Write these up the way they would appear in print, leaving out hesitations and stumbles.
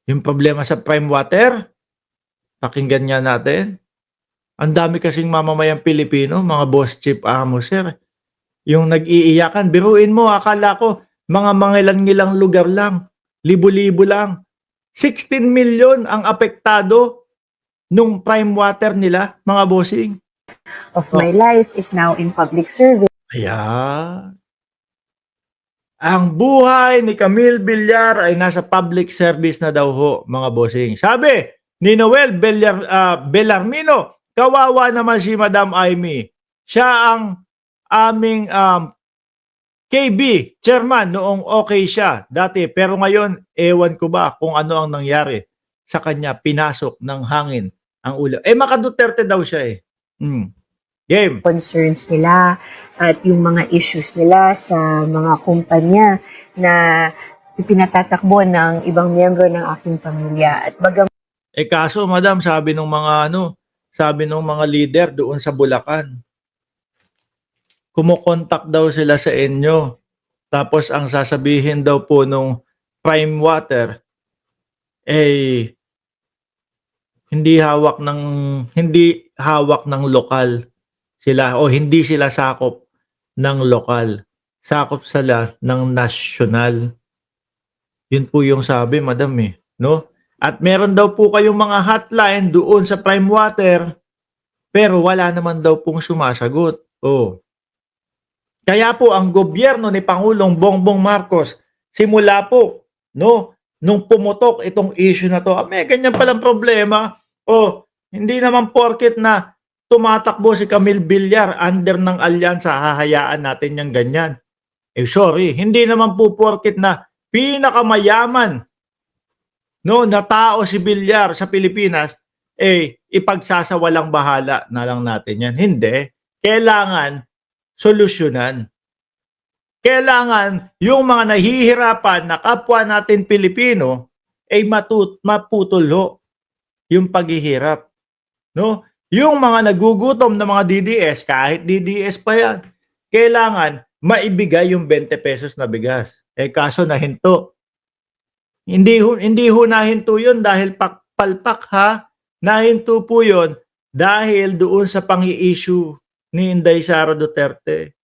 Yung problema sa Prime Water, pakinggan nga natin. Ang dami kasing mamamayang Pilipino, mga boss chief amo, sir, yung nag-iiyakan. Biruin mo, akala ko mga mangilan-ngilang lugar lang, libo-libo lang. 16 million ang apektado nung Prime Water nila, mga bossing. Of my life is now in public service. Ayan. Ang buhay ni Camille Villar ay nasa public service na daw ho, mga bossing. Sabi ni Noel Bellarmino, kawawa naman si Madam Amy. Siya ang aming KB, chairman, noong okay siya dati. Pero ngayon, ewan ko ba kung ano ang nangyari sa kanya. Pinasok ng hangin ang ulo. Maka Duterte daw siya eh. Game. Concerns nila at yung mga issues nila sa mga kumpanya na ipinatatakbo ng ibang miyembro ng aking pamilya. At Kaso madam, sabi ng mga leader doon sa Bulacan, kumokontak daw sila sa inyo. Tapos ang sasabihin daw po nung Prime Water hindi hawak ng lokal sila o hindi sila sakop ng lokal. Sakop sila ng nasyonal. Yun po yung sabi, madam no? At meron daw po kayong mga hotline doon sa Prime Water, pero wala naman daw pong sumasagot. Kaya po ang gobyerno ni Pangulong Bongbong Marcos, simula po, nung pumutok itong issue na to, may ganyan palang problema. Hindi naman porket na tumatakbo si Camille Villar under ng alyansa, hahayaan natin yung ganyan. Sorry, hindi naman po porket na pinakamayaman na tao si Villar sa Pilipinas, ipagsasawalang bahala na lang natin yan. Hindi. Kailangan solusyonan. Kailangan yung mga nahihirapan na kapwa natin Pilipino maputol yung paghihirap. Yung mga nagugutom na mga DDS, kahit DDS pa yan, kailangan maibigay yung 20 pesos na bigas. Kaso nahinto. Hindi ho nahinto yun dahil palpak ha. Nahinto po yun dahil doon sa pang-i-issue ni Inday Sara Duterte.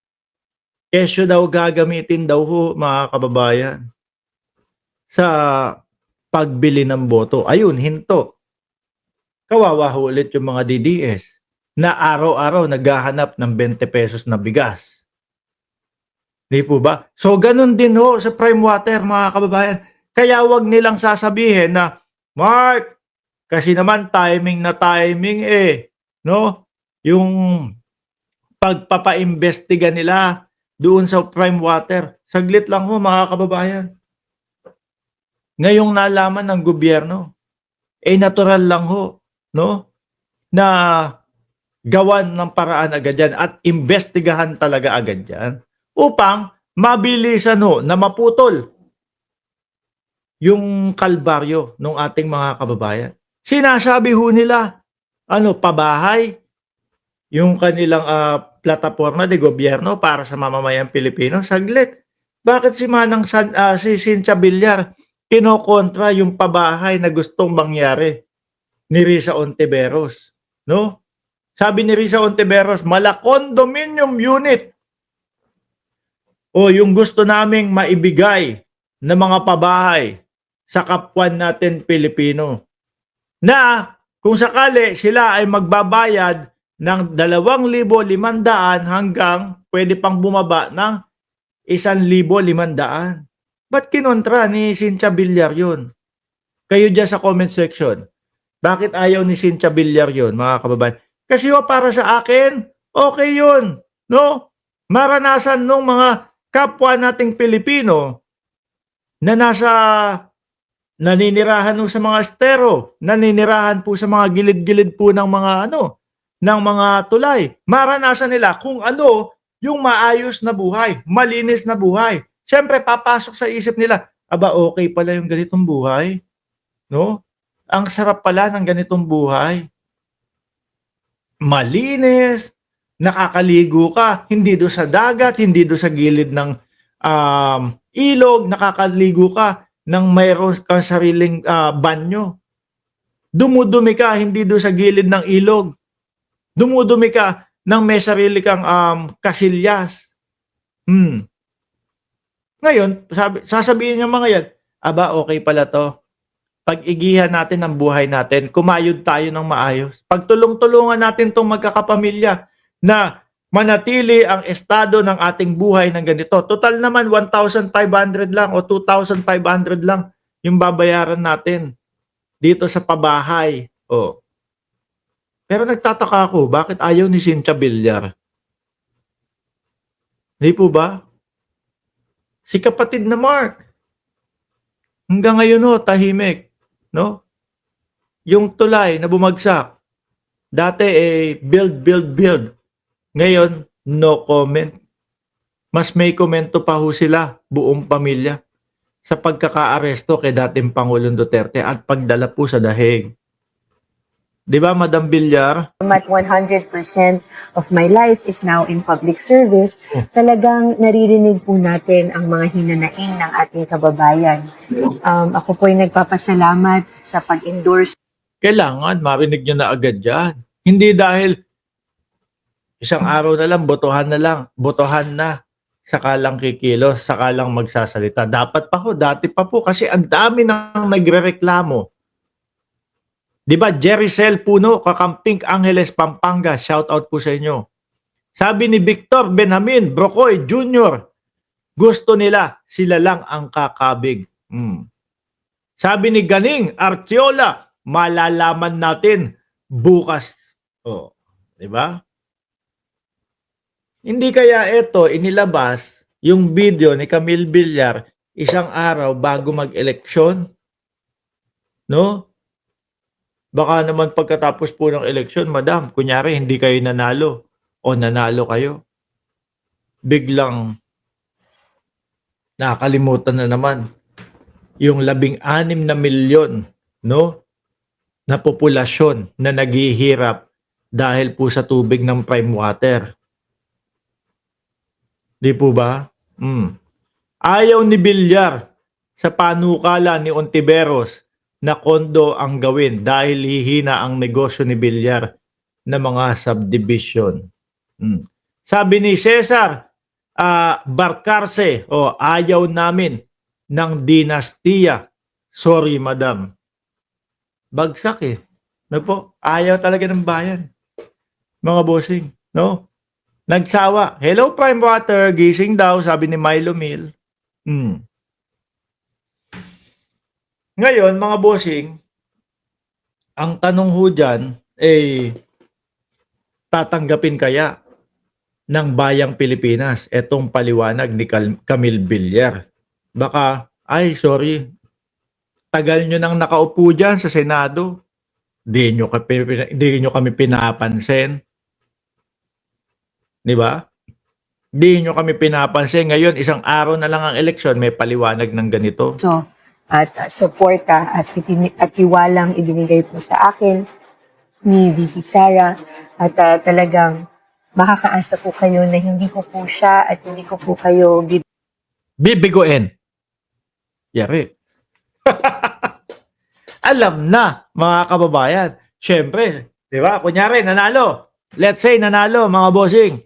Kesyo daw gagamitin daw ho, mga kababayan, sa pagbili ng boto. Ayun, hinto. Kawawa ho ulit yung mga DDS na araw-araw naghahanap ng 20 pesos na bigas. Di po ba? So, ganun din ho sa Prime Water, mga kababayan. Kaya wag nilang sasabihin na, Mark, kasi naman timing na timing yung pagpapaimbestiga nila doon sa Prime Water. Saglit lang ho, mga kababayan. Ngayong nalaman ng gobyerno, natural lang ho, na gawan ng paraan agad yan at imbestigahan talaga agad yan upang mabilisan na maputol yung kalbaryo ng ating mga kababayan. Sinasabi ho nila, pabahay, yung kanilang plataforma de gobyerno para sa mamamayang Pilipino. Saglit. Bakit si Cynthia Villar kinokontra yung pabahay na gustong mangyari ni Risa Ontiveros? Sabi ni Risa Ontiveros, condominium unit yung gusto naming maibigay na mga pabahay sa kapwa natin Pilipino na kung sakali sila ay magbabayad ng 2,500 hanggang pwede pang bumaba ng 1,500. Ba't kinontra ni Cynthia Villar yun? Kayo dyan sa comment section, bakit ayaw ni Cynthia Villar yun, mga kababayan? Kasi para sa akin, okay yun. Maranasan nung mga kapwa nating Pilipino na naninirahan sa mga estero, naninirahan po sa mga gilid-gilid po ng mga ng mga tulay. Maranasan nila kung ano yung maayos na buhay, malinis na buhay. Siyempre, papasok sa isip nila, okay pala yung ganitong buhay. Ang sarap pala ng ganitong buhay. Malinis, nakakaligo ka, hindi do sa dagat, hindi do sa gilid ng ilog, nakakaligo ka ng mayroon kang sariling banyo. Dumudumi ka hindi doon sa gilid ng ilog. Dumudumi ka ng may sarili kang kasilyas. Hmm. Ngayon, sasabihin ng mga yan, aba okay pala to. Pag-igihan natin ang buhay natin, kumayod tayo ng maayos. Pagtulong-tulungan natin tong magkakapamilya na manatili ang estado ng ating buhay ng ganito. Total naman 1,500 lang o 2,500 lang yung babayaran natin dito sa pabahay. Oh. Pero nagtataka ako, bakit ayaw ni Cynthia Villar? Hindi po ba? Si kapatid na Mark, hanggang ngayon no, tahimik. No? Yung tulay na bumagsak, dati build. Ngayon, no comment. Mas may komento pa ho sila, buong pamilya, sa pagkakaaresto kay dating Pangulong Duterte at pagdala po sa dahig. Di ba, Madam Villar? At 100% of my life is now in public service, talagang naririnig po natin ang mga hinanaing ng ating kababayan. Ako po ay nagpapasalamat sa pag-endorse. Kailangan marinig nyo na agad yan. Hindi dahil isang araw na lang, botohan na, saka lang kikilos, saka lang magsasalita. Dapat pa ho, dati pa po, kasi ang dami nang nagrereklamo. Di ba, Jericel Puno, Kakamping Angeles, Pampanga, shout out po sa inyo. Sabi ni Victor Benjamin Brocoy Jr., gusto nila, sila lang ang kakabig. Sabi ni Ganing Artiola, malalaman natin bukas. Oh, di ba? Hindi kaya ito inilabas yung video ni Camille Villar isang araw bago mag-eleksyon? No? Baka naman pagkatapos po ng eleksyon, madam, kunyari hindi kayo nanalo o nanalo kayo. Biglang nakalimutan na naman yung 16 na milyon, no, na populasyon na naghihirap dahil po sa tubig ng prime water. Di po ba? Ayaw ni Villar sa panukala ni Ontiveros na kondo ang gawin dahil hihina ang negosyo ni Villar na mga subdivision. Sabi ni Cesar Barcarce, ayaw namin ng dinastiya. Sorry, madam. Bagsak eh. No po? Ayaw talaga ng bayan. Mga bossing. No? Nagsawa. Hello, Prime Water. Gising daw, sabi ni Milo Mill. Ngayon, mga bossing, ang tanong ho dyan, tatanggapin kaya ng bayang Pilipinas etong paliwanag ni Camille Villar? Baka, sorry, tagal nyo nang nakaupo dyan sa Senado. Di nyo kami pinapansin. Di ba? Di nyo kami pinapansin. Ngayon, isang araw na lang ang eleksyon, may paliwanag ng ganito. So, at suporta at tiwalang ibinigay po sa akin ni VP Sara at talagang makakaasa po kayo na hindi ko po siya at hindi ko po kayo bibiguin. Yari. Alam na, mga kababayan. Siyempre, di ba? Kunyari, nanalo. Let's say, nanalo, mga bossing.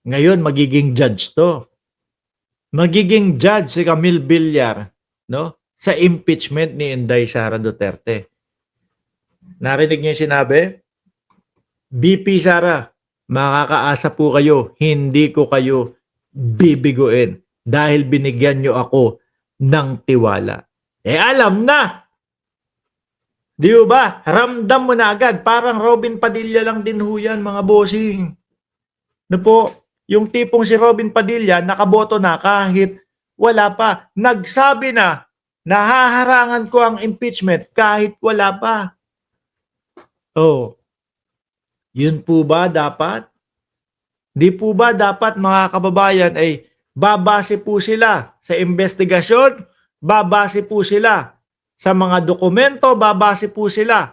Ngayon, magiging judge to. Magiging judge si Camille Villar, no? Sa impeachment ni Inday Sara Duterte. Narinig niyo yung sinabi? VP Sara, makakaasa po kayo, hindi ko kayo bibiguin dahil binigyan niyo ako ng tiwala. Alam na! Di ba? Ramdam mo na agad. Parang Robin Padilla lang din ho yan, mga bossing. No po? Yung tipong si Robin Padilla, nakaboto na kahit wala pa. Nagsabi na, nahaharangan ko ang impeachment kahit wala pa. Yun po ba dapat? Di po ba dapat, mga kababayan, babase po sila sa investigasyon, babase po sila sa mga dokumento, babase po sila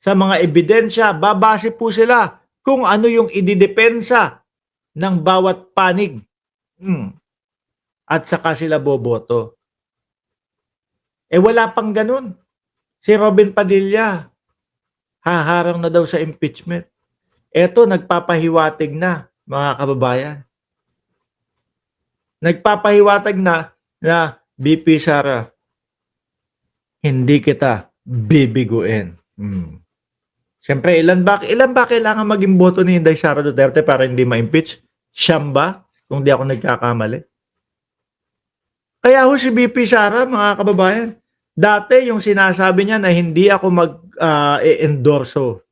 sa mga ebidensya, babase po sila kung ano yung ididepensa ng bawat panig. at saka sila boboto. Wala pang ganun. Si Robin Padilla, haharang na daw sa impeachment. Eto, nagpapahiwatig na, mga kababayan. Nagpapahiwatig na BP Sara, hindi kita bibiguin. Siyempre, ilan ba kailangan maging boto ni Inday Sara Duterte para hindi ma-impeach? Siyam ba? Kung di ako nagkakamali. Kaya ho si BP Sara, mga kababayan, dati yung sinasabi niya na hindi ako mag-endorso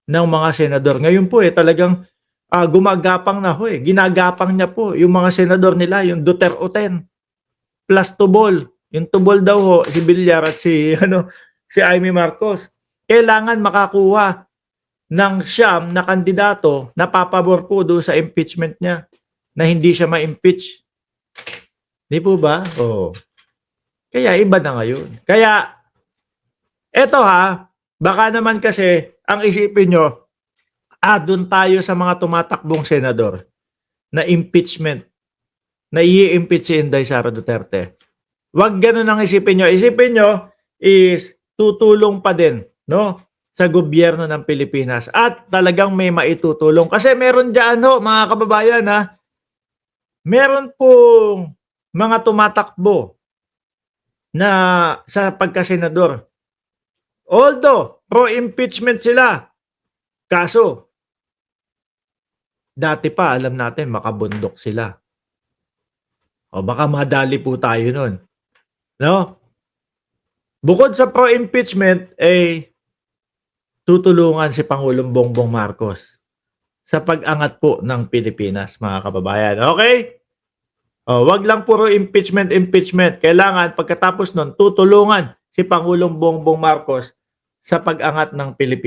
ng mga senador. Ngayon po talagang gumagapang na ho Ginagapang niya po yung mga senador nila, yung Duterte plus tubol. Yung tubol daw ho, si Villar at si Amy Marcos. Kailangan makakuha ng siyam na kandidato na papabor po doon sa impeachment niya na hindi siya ma-impeach. Di po ba? Oo. Kaya iba na ngayon. Kaya, eto baka naman kasi ang isipin nyo, doon tayo sa mga tumatakbong senador na impeachment, na i-impeach si Inday Sara Duterte. Wag ganun ang isipin nyo. Isipin nyo is tutulong pa din, no, sa gobyerno ng Pilipinas at talagang may maitutulong. Kasi meron dyan, mga kababayan, meron pong mga tumatakbo na sa pagkasenador. Although, pro-impeachment sila. Kaso, dati pa, alam natin, makabundok sila. O baka madali po tayo nun. No? Bukod sa pro-impeachment, tutulungan si Pangulong Bongbong Marcos sa pag-angat po ng Pilipinas, mga kababayan. Okay? Wag lang puro impeachment. Kailangan pagkatapos nun, tutulungan si Pangulong Bongbong Marcos sa pag-angat ng Pilipinas.